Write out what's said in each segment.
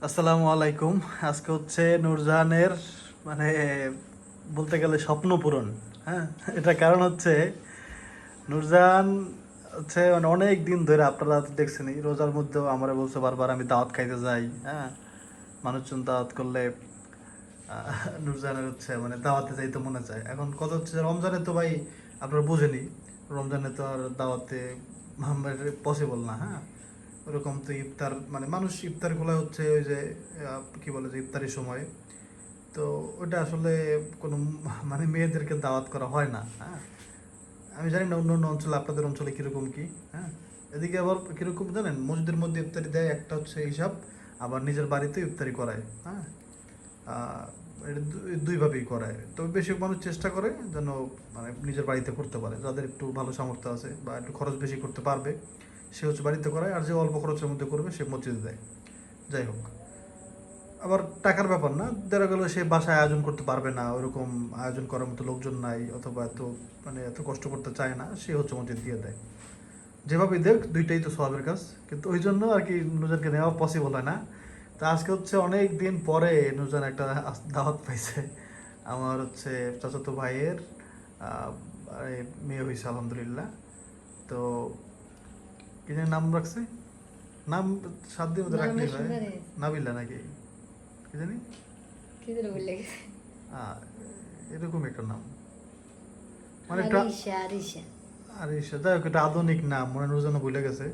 আসসালামু আলাইকুম। আজকে হচ্ছে নূরজাহানের মানে বলতে গেলে স্বপ্ন পূরণ। হ্যাঁ, এটা কারণ হচ্ছে নূরজাহান হচ্ছে মানে অনেক দিন ধরে আপনারা তো দেখছেনই, রোজার মধ্যেও আমরা বলছে বারবার আমি দাওয়াত খাইতে যাই। হ্যাঁ, মানুষজন দাওয়াত করলে নূরজাহানের হচ্ছে মানে দাওয়াতে যাইতে মনে চায়। এখন কথা হচ্ছে যে রমজানে তো ভাই আপনারা বুঝেনি, রমজানে তো আর দাওয়াতে পসিবল না। হ্যাঁ, ওরকম তো ইফতার মানে মানুষ ইফতার গুলা হচ্ছে ওই যে কি বলে যে ইফতারের সময়, তো ওটা আসলে কোনো মানে মেয়েদেরকে দাওয়াত করা হয় না। হ্যাঁ, আমি জানি না অন্য অন্য অঞ্চলে আপনাদের অঞ্চলে কিরকম কি। হ্যাঁ, এদিকে আবার কিরকম জানেন, মসজিদের মধ্যে ইফতারি দেয় একটা হচ্ছে হিসাব, আবার নিজের বাড়িতে ইফতারি করায়। হ্যাঁ, আহ, এটা দুইভাবেই করায়। তবে বেশি মানুষ চেষ্টা করে যেন মানে নিজের বাড়িতে করতে পারে, যাদের একটু ভালো সামর্থ্য আছে বা একটু খরচ বেশি করতে পারবে সে হচ্ছে বাড়িতে করায়, আর যে অল্প খরচের মধ্যে করবে সে মসজিদে দেয়। যাই হোক, আবার টাকার ব্যাপার না, দেখা গেলো সে বাসায় আয়োজন করতে পারবে না, ওরকম আয়োজন করার মতো লোকজন নাই, অথবা এত মানে এত কষ্ট করতে চায় না, সে হচ্ছে মসজিদ দিয়ে দেয়। যেভাবে দেখ দুইটাই তো সওয়াবের কাজ, কিন্তু ওই জন্য আর কি নুজানকে নেওয়া পসিবল হয় না। তো আজকে হচ্ছে অনেক দিন পরে নুজান একটা দাওয়াত পাইছে। আমার হচ্ছে চাচাতো ভাইয়ের আহ, এই মেয়ে হয়েছে আলহামদুলিল্লাহ। তো কি জানি নাম রাখছে, নাম 7 দিন মধ্যে নামে রাখলেই হয়। সুন্দর নাবিল্লা নাকি কি জানি, কি যেন বলে গেছে। আহ, এরকম একটা নাম, মানে একটা আরিশা আরিশা আরিশা। যাই হোক, এটা আধুনিক নাম, মনে হয় নুজানও ভুলে গেছে।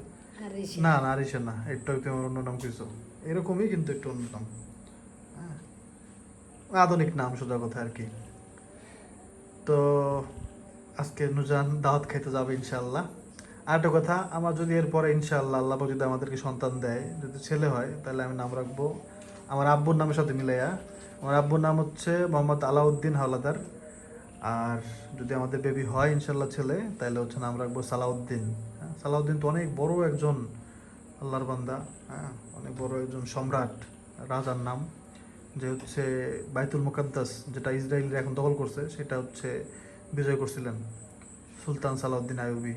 আরিশা। না না, আরিশা না, একটু একটু আমার অন্য নাম কিছু এরকমই, কিন্তু একটু অন্য নাম। হ্যাঁ, আধুনিক নাম সোজা কথা আর কি। তো আজকে নুজান দাওয়াত খাইতে যাবে ইনশাল্লাহ। আর একটা কথা, আমার যদি এরপরে ইনশাল্লাহ আল্লাহ পাক যদি আমাদেরকে সন্তান দেয়, যদি ছেলে হয় তাহলে আমি নাম রাখবো আমার আব্বুর নামের সাথে মিলাইয়া। আমার আব্বুর নাম হচ্ছে মোহাম্মদ আলাউদ্দিন হাওলাদার। আর যদি আমাদের বেবি হয় ইনশাল্লাহ ছেলে, তাহলে হচ্ছে নাম রাখবো সালাউদ্দিন। হ্যাঁ, সালাউদ্দিন তো অনেক বড় একজন আল্লাহর বান্দা। হ্যাঁ, অনেক বড় একজন সম্রাট, রাজার নাম, যে হচ্ছে বাইতুল মুকাদ্দাস যেটা ইসরায়েলরা এখন দখল করছে সেটা হচ্ছে বিজয় করছিলেন সুলতান সালাউদ্দিন আইয়ুবী।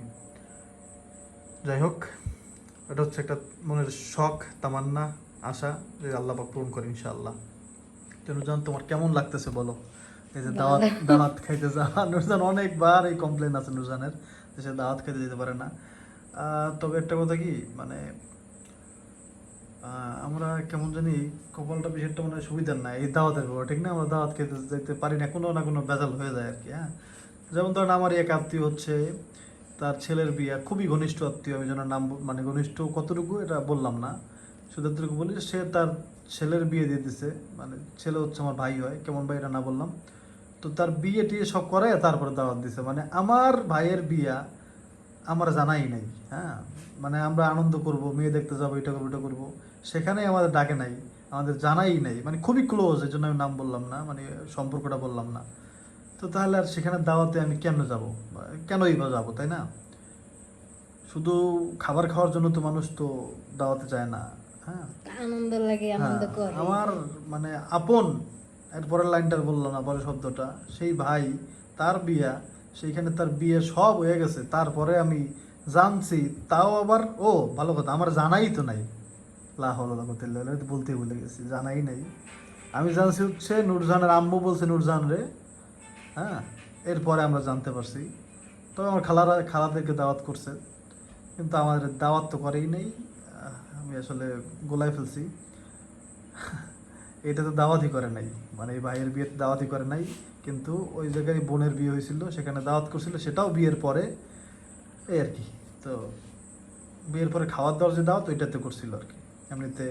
যাই হোক, এটা হচ্ছে একটা মনের শখ, তামান্না, আশা, যে আল্লাহ পাক পূরণ করে ইনশাআল্লাহ। তো নুরজান তোমার কেমন লাগতেছে বলো, এই যে দাওয়াত ভালো। দাওয়াত খাইতে যাওয়া? নুরজান অনেকবার এই কমপ্লেন আছে নুরজানের যে সে দাওয়াত খাইতে যেতে পারে না। তবে একটা কথা কি মানে আমরা কেমন জানি কপালটা বিষয়টা মনে হয় সুবিধার না এই দাওয়াতের ব্যাপার, ঠিক না? আমরা দাওয়াত খেতে যেতে পারি না, কোনো না কোনো ভেজাল হয়ে যায় আর কি। হ্যাঁ, যেমন ধরেন আমার এক আত্মীয় হচ্ছে তার ছেলের বিয়ে, খুবই ঘনিষ্ঠ আত্মীয়, আমি যেন নাম মানে ঘনিষ্ঠ কতটুকু এটা বললাম না, শুধু এতটুকু বলি যে সে তার ছেলের বিয়ে দিয়ে দিছে। মানে ছেলে হচ্ছে আমার ভাই হয়, কেমন ভাই এটা না বললাম। তো তার বিয়ে টিয়ে সব করে তারপরে দাওয়াত দিছে, মানে আমার ভাইয়ের বিয়া আমার জানাই নাই। হ্যাঁ, মানে আমরা আনন্দ করব, মেয়ে দেখতে যাবো, এটা করবো এটা করবো, সেখানে আমাদের ডাকে নাই, আমাদের জানাই নাই, মানে খুবই ক্লোজ, এই জন্য আমি নাম বললাম না, মানে সম্পর্কটা বললাম না। তো তাহলে আর সেখানে দাওয়াতে আমি কেন যাব, কেনই বা যাবো, তাই না? শুধু খাবার খাওয়ার জন্য তো মানুষ তো দাওয়াতে যায় না। হ্যাঁ, আনন্দ লাগে, হ্যাঁ, আনন্দ করে। আমার মানে আপন, এরপরের লাইনটার বললো না, পরের শব্দটা, সেই ভাই, তার বিয়া, সেইখানে তার বিয়ে সব হয়ে গেছে, তারপরে আমি জানছি, তাও আবার ও ভালো কথা আমার জানাই তো নাই। লা হাওলা ওয়ালা কুওয়াতা ইল্লা বিল্লাহ, বলতে ভুলে গেছি, জানাই নাই। আমি জানছি হচ্ছে নূরজাহানের আম্মু বলছে নূরজাহান রে। হ্যাঁ, এরপরে আমরা জানতে পারছি। তবে আমার খালাদেরকে দাওয়াত করছে, কিন্তু আমাদের দাওয়াত তো করেই নেই। আমি আসলে গোলায় ফেলছি, এটা তো দাওয়াতই করে নাই, মানে এই ভাইয়ের বিয়েতে দাওয়াতই করে নাই। কিন্তু ওই জায়গায় বোনের বিয়ে হয়েছিল, সেখানে দাওয়াত করছিল, সেটাও বিয়ের পরে, এই আর কি। তো বিয়ের পরে খাওয়ার দাওয়ার যে দাওয়াত ওইটাতে করছিল আর কি। এমনিতে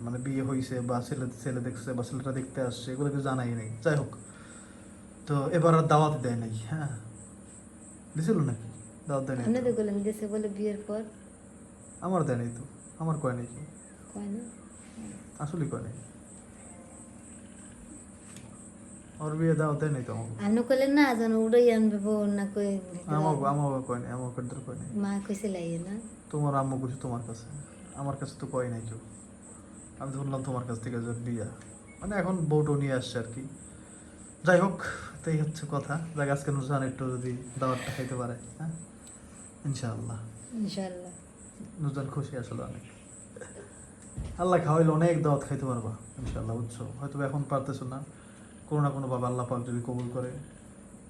মানে বিয়ে হয়েছে বা ছেলে ছেলে দেখছে বা ছেলেটা দেখতে আসছে এগুলো কিছু জানাই নেই। যাই হোক, তো এবার আর দাওয়াত দেয় নাই। হ্যাঁ, দিছিল নাকি? দাওয়াত দেয় নাই আপনি তো, তো বললেন দেশে বলে বিয়ের পর আমার দেয় নাই তো, আমার কয় নাই তো, কয় না। আসলে কয় নাই, ওর বিয়ে দাওয়াত দেয় নাই তো আমাকে। আপনি কইলেন না যেন উড়াই আনবে বউ না কই আমাকে আমাকে কয় নাই, আমাকে কয় কয় নাই। মা কইছে লাইয়ে না। তোমার আম্মু কিছু তোমার কাছে, আমার কাছে তো কয় নাই কেউ। আমি তো শুনলাম তোমার কাছ থেকে যে বিয়া, মানে এখন বউটো নিয়ে আসছে আর কি। যাই হোক, তাই হচ্ছে কথা। যাক, আজকে নুরজাহান একটু যদি দাওয়াতটা খাইতে পারে, হ্যাঁ, ইনশাআল্লাহ। ইনশাআল্লাহ। নুরজাহান খুশি আসলে অনেক। আল্লাহ খাওয়াইলে অনেক দাওয়াত খাইতে পারবা ইনশাল্লাহ, বুঝছো? হয়তো এখন পারতেছো না, কোনো না কোনোভাবে আল্লাহ পাক যদি কবুল করে,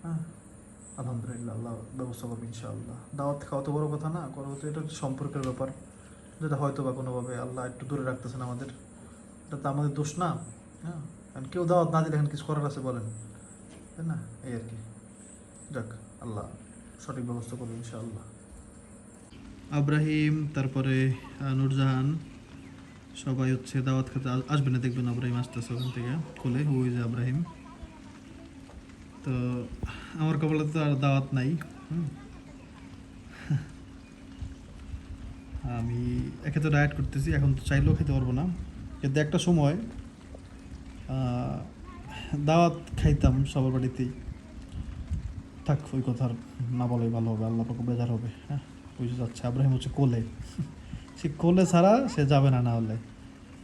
হ্যাঁ, আলহামদুলিল্লাহ আল্লাহ ব্যবস্থা করবে ইনশাআল্লাহ। দাওয়াত খাওয়া তো বড় কথা না, বড় কথা এটা হচ্ছে সম্পর্কের ব্যাপার, যেটা হয়তো বা কোনোভাবে আল্লাহ একটু দূরে রাখতেছেন আমাদের। এটা তো আমাদের দোষ না, হ্যাঁ। কারণ কেউ দাওয়াত না দিলে এখন কিছু করার আছে বলেন, তাই না? এই আর কি। যাক, আল্লাহ সঠিক ব্যবস্থা করবে ইনশাআল্লাহ। আব্রাহিম, তারপরে নূরজাহান, সবাই হচ্ছে দাওয়াত খেতে আসবে না, দেখবেন আব্রাহিম আসতেছে ওখান থেকে কোলে, ওই যে আব্রাহিম। তো আমার কপালে তো আর দাওয়াত নাই। হুম। আমি একে তো ডায়েট করতেছি, এখন তো চাইলেও খেতে পারবো না, কিন্তু একটা সময় আহ, দাওয়াত খাইতাম সবার বাড়িতেই। থাক, ওই কথা আর না বলাই ভালো হবে, আল্লাহ পাকে বেজার হবে। হ্যাঁ, বুঝে যাচ্ছে আব্রাহিম হচ্ছে কোলে, সে কোলে ছাড়া সে যাবে না, না হলে।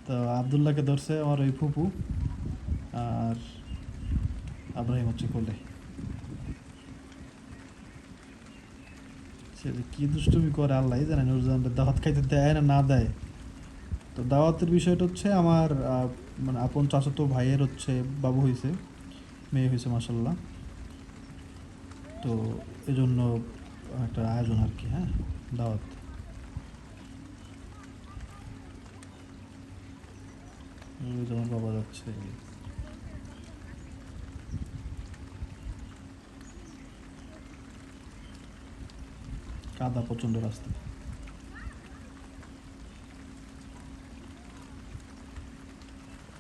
তো আবদুল্লাহকে ধরছে আমার ওই ফুপু, আর আব্রাহিম হচ্ছে কোলে। সে যে কি দুষ্টুমি করে আল্লাহ জানে, নুরজাহানকে দাওয়াত খাইতে দেয় না না দেয়। তো দাওয়াতের বিষয়টা হচ্ছে আমার মানে আপন চাচাতো ভাইয়ের হচ্ছে বাবু হয়েছে, মেয়ে হয়েছে মাসাল্লাহ। তো এজন্য একটা আয়োজন আর কি, হ্যাঁ, দাওয়াত। ওই যে আমার বাবা যাচ্ছে, কাদা প্রচণ্ড রাস্তা।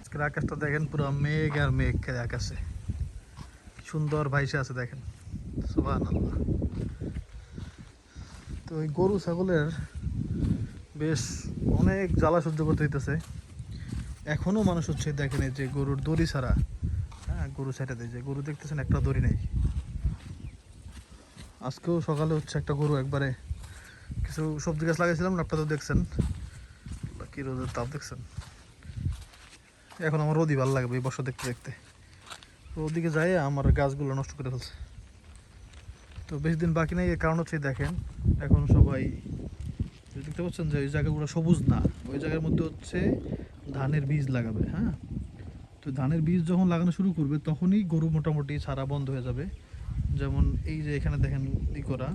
আজকের আকাশটা দেখেন, পুরো মেঘ আর মেঘ খেলে আকাশে, সুন্দর ভাইসে আছে দেখেন, সুবহানাল্লাহ। তো ওই গরু ছাগলের বেশ অনেক জ্বালা সহ্য করতে হইতেছে। এখনো মানুষ হচ্ছে দেখেন, এই যে গরুর দড়ি ছাড়া, হ্যাঁ, গরু ছেড়ে দেয়, যে গরু দেখতেছেন একটা দড়ি নেই। আজকেও সকালে হচ্ছে একটা গরু একবারে, কিছু সবজি গাছ লাগাইছিলাম না, আপনারা তো দেখছেন কি রোদের তাপ দেখছেন। এখন আমার রোদই ভালো লাগবে এই বর্ষা দেখতে দেখতে, ওদিকে যাই আমার গাছগুলো নষ্ট করে ফেলছে। তো বেশি দিন বাকি নেই, এর কারণ হচ্ছে দেখেন, এখন সবাই দেখতে পাচ্ছেন যে ওই জায়গাগুলো সবুজ না, ওই জায়গার মধ্যে হচ্ছে ধানের বীজ লাগাবে, হ্যাঁ। তো ধানের বীজ যখন লাগানো শুরু করবে তখনই গরু মোটামুটি ছাড়া বন্ধ হয়ে যাবে। যেমন এই যে এখানে দেখেন ই করা,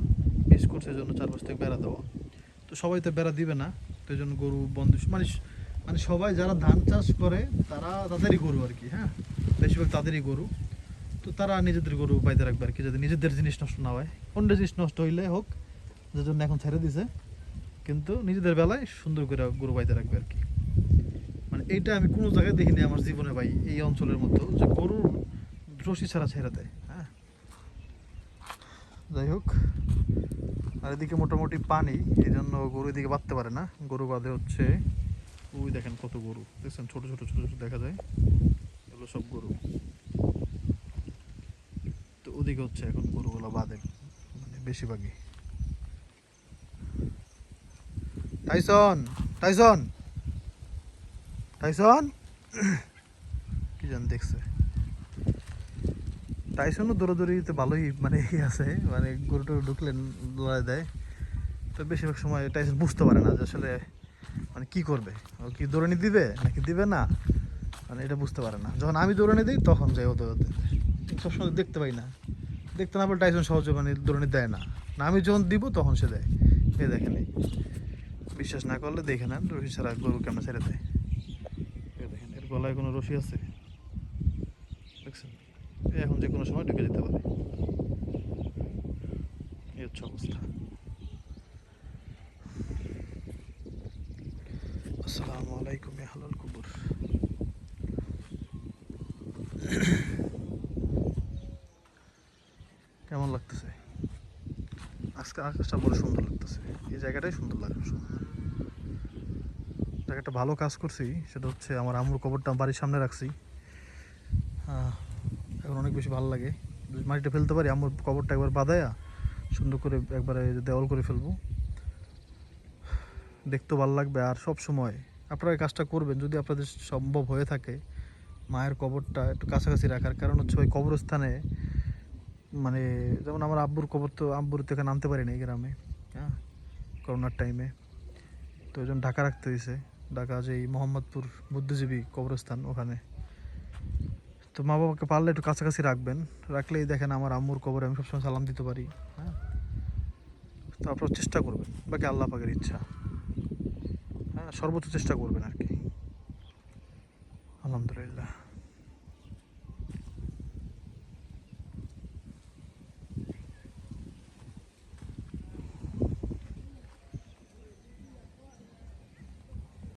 বীজ করছে, জন্য চারপাশ থেকে বেড়া দেওয়া। তো সবাই তো বেড়া দিবে না, তো এই জন্য গরু বন্ধ, মানে মানে সবাই যারা ধান চাষ করে তারা তাদেরই গরু আর কি, হ্যাঁ, বেশিরভাগ তাদেরই গরু। তো তারা নিজেদের গরু বাইতে রাখবে আর কি, যাতে নিজেদের জিনিস নষ্ট না হয়। অন্য জিনিস নষ্ট হইলে হোক, যে জন্য এখন ছেড়ে দিছে, কিন্তু নিজেদের বেলায় সুন্দর করে গরু বাইতে রাখবে আর কি। মানে এইটা আমি কোনো জায়গায় দেখিনি আমার জীবনে ভাই, এই অঞ্চলের মতো যে গরুর রশি ছাড়া ছেড়ে দেয়, হ্যাঁ। যাই হোক, আর এদিকে মোটামুটি পানি, এই জন্য গরু এদিকে বাঁধতে পারে না। গরু বাঁধে হচ্ছে, ওই দেখেন কত গরু দেখছেন, ছোট ছোট ছোট ছোট দেখা যায়, এগুলো সব গরু। তো ওদিকে হচ্ছে এখন গরুগুলো বাঁধে, মানে বেশিরভাগই। টাইসন, টাইসন, টাইসন, কি জান দেখছে, টাইসনও দৌড়াদৌড়িতে ভালোই মানে ই আছে, মানে গরু টরু ঢুকলে লড়াই দেয়। তো বেশিরভাগ সময় টাইসন বুঝতে পারে না যে আসলে মানে কি করবে, ও কি দৌড়ানি দিবে নাকি দিবে না, মানে এটা বুঝতে পারে না। যখন আমি দৌড়ানি দিই তখন যাই ও দৌড়াতে, সবসময় দেখতে পাই না, দেখতে না পারলে টাইসন সহজে মানে দৌড়ানি দেয় না, না আমি যখন দিব তখন সে দেয়। এ দেখেন, বিশ্বাস না করলে দেখে নেন, রশি ছাড়া গরু কেমন ছেড়ে দেয়। এ দেখেন, এর গলায় কোনো রশি আছে দেখছেন, এখন যে কোনো সময় ঢুকে যেতে পারে, এই হচ্ছে অবস্থা। আসসালামু আলাইকুম ইয়া আহলাল কুবুর। কেমন লাগতেছে আজকে আকাশটা, বড় সুন্দর লাগতেছে, এই জায়গাটাই সুন্দর লাগে। জায়গাটা ভালো কাজ করছি, সেটা হচ্ছে আমার আম্মুর কবরটা বাড়ির সামনে রাখছি। এখন অনেক বেশি ভালো লাগে, যদি মাটিটা ফেলতে পারি আম্মুর কবরটা একবার বাঁধায়া সুন্দর করে একবারে দেওয়াল করে ফেলবো, দেখতেও ভালো লাগবে। আর সব সময় আপনারা এই কাজটা করবেন যদি আপনাদের সম্ভব হয়ে থাকে, মায়ের কবরটা একটু কাছাকাছি রাখার। কারণ হচ্ছে ওই কবরস্থানে মানে, যেমন আমার আব্বুর কবর, তো আব্বুর থেকে নামতে পারিনি এই গ্রামে, হ্যাঁ, করোনার টাইমে, তো ওই জন্য ঢাকা রাখতে হয়েছে। ঢাকা যেই মোহাম্মদপুর বুদ্ধিজীবী কবরস্থান ওখানে। তো মা বাবাকে পারলে একটু কাছাকাছি রাখবেন, রাখলেই দেখেন আমার আম্মুর কবরে আমি সবসময় সালাম দিতে পারি। হ্যাঁ, তো আপনারা চেষ্টা করবেন, বাকি আল্লাহ পাকের ইচ্ছা। হ্যাঁ, সর্বোচ্চ চেষ্টা করবেন আর কি। আলহামদুলিল্লাহ।